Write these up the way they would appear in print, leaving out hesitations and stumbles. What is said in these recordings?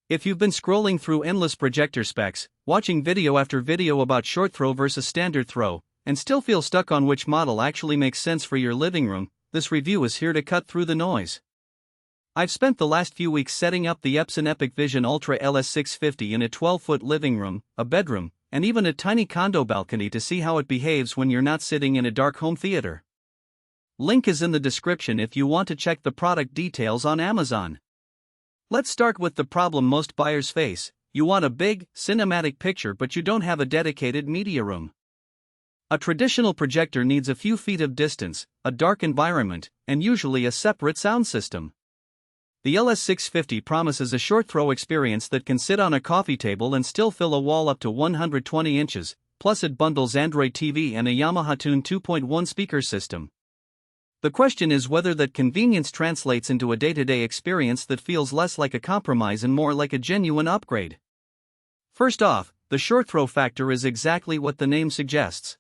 If you've been scrolling through endless projector specs, watching video after video about short throw versus standard throw, and still feel stuck on which model actually makes sense for your living room, this review is here to cut through the noise. I've spent the last few weeks setting up the Epson EpiqVision Ultra LS650 in a 12-foot living room, a bedroom, and even a tiny condo balcony to see how it behaves when you're not sitting in a dark home theater. Link is in the description if you want to check the product details on Amazon. Let's start with the problem most buyers face. You want a big, cinematic picture but you don't have a dedicated media room. A traditional projector needs a few feet of distance, a dark environment, and usually a separate sound system. The LS650 promises a short throw experience that can sit on a coffee table and still fill a wall up to 120 inches, plus it bundles Android TV and a Yamaha Tune 2.1 speaker system. The question is whether that convenience translates into a day-to-day experience that feels less like a compromise and more like a genuine upgrade. First off, the short throw factor is exactly what the name suggests.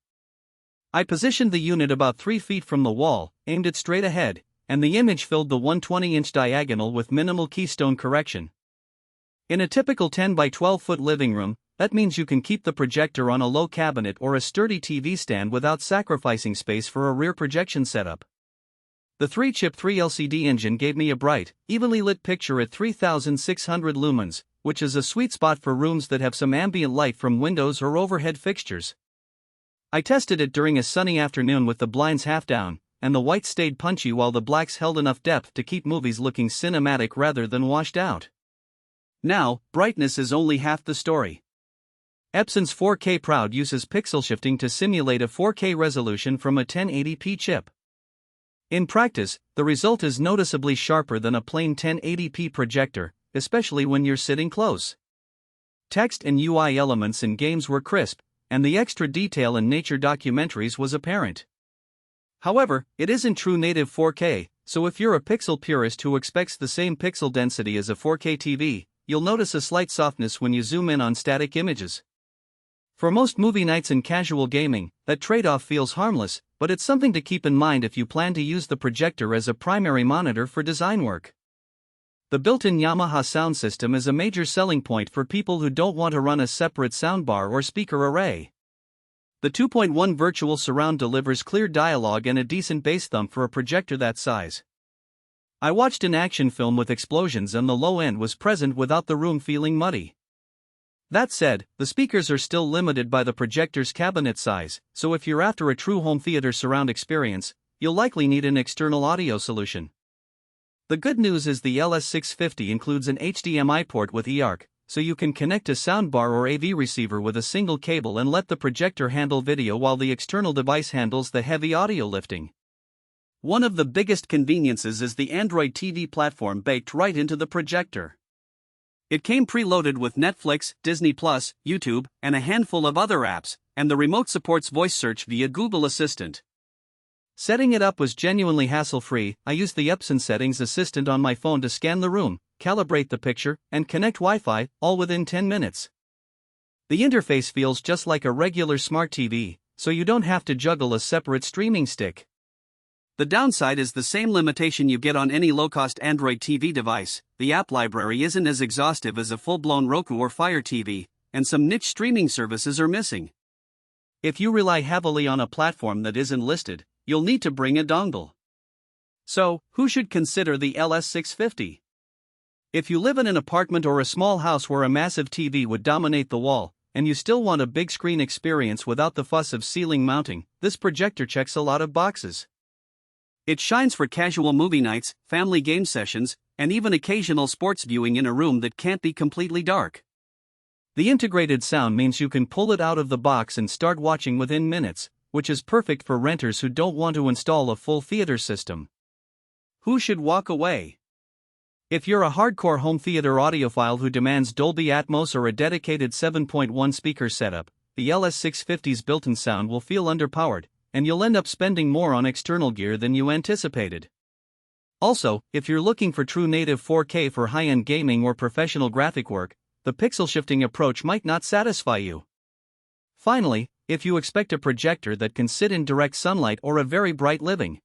I positioned the unit about 3 feet from the wall, aimed it straight ahead, and the image filled the 120-inch diagonal with minimal keystone correction. In a typical 10 by 12 foot living room, that means you can keep the projector on a low cabinet or a sturdy TV stand without sacrificing space for a rear projection setup. The 3-chip 3LCD engine gave me a bright, evenly lit picture at 3600 lumens, which is a sweet spot for rooms that have some ambient light from windows or overhead fixtures. I tested it during a sunny afternoon with the blinds half down, and the whites stayed punchy while the blacks held enough depth to keep movies looking cinematic rather than washed out. Now, brightness is only half the story. Epson's 4K Proud uses pixel shifting to simulate a 4K resolution from a 1080p chip. In practice, the result is noticeably sharper than a plain 1080p projector, especially when you're sitting close. Text and UI elements in games were crisp, and the extra detail in nature documentaries was apparent. However, it isn't true native 4K, so if you're a pixel purist who expects the same pixel density as a 4K TV, you'll notice a slight softness when you zoom in on static images. For most movie nights and casual gaming, that trade-off feels harmless, but it's something to keep in mind if you plan to use the projector as a primary monitor for design work. The built-in Yamaha sound system is a major selling point for people who don't want to run a separate soundbar or speaker array. The 2.1 virtual surround delivers clear dialogue and a decent bass thump for a projector that size. I watched an action film with explosions and the low end was present without the room feeling muddy. That said, the speakers are still limited by the projector's cabinet size, so if you're after a true home theater surround experience, you'll likely need an external audio solution. The good news is the LS650 includes an HDMI port with eARC, so you can connect a soundbar or AV receiver with a single cable and let the projector handle video while the external device handles the heavy audio lifting. One of the biggest conveniences is the Android TV platform baked right into the projector. It came preloaded with Netflix, Disney+, YouTube, and a handful of other apps, and the remote supports voice search via Google Assistant. Setting it up was genuinely hassle-free. I used the Epson settings assistant on my phone to scan the room, calibrate the picture, and connect Wi-Fi, all within 10 minutes. The interface feels just like a regular smart TV, so you don't have to juggle a separate streaming stick. The downside is the same limitation you get on any low-cost Android TV device. The app library isn't as exhaustive as a full-blown Roku or Fire TV, and some niche streaming services are missing. If you rely heavily on a platform that isn't listed, you'll need to bring a dongle. So, who should consider the LS650? If you live in an apartment or a small house where a massive TV would dominate the wall, and you still want a big screen experience without the fuss of ceiling mounting, this projector checks a lot of boxes. It shines for casual movie nights, family game sessions, and even occasional sports viewing in a room that can't be completely dark. The integrated sound means you can pull it out of the box and start watching within minutes, which is perfect for renters who don't want to install a full theater system. Who should walk away? If you're a hardcore home theater audiophile who demands Dolby Atmos or a dedicated 7.1 speaker setup, the LS650's built-in sound will feel underpowered, and you'll end up spending more on external gear than you anticipated. Also, if you're looking for true native 4K for high-end gaming or professional graphic work, the pixel shifting approach might not satisfy you. Finally, if you expect a projector that can sit in direct sunlight or a very bright living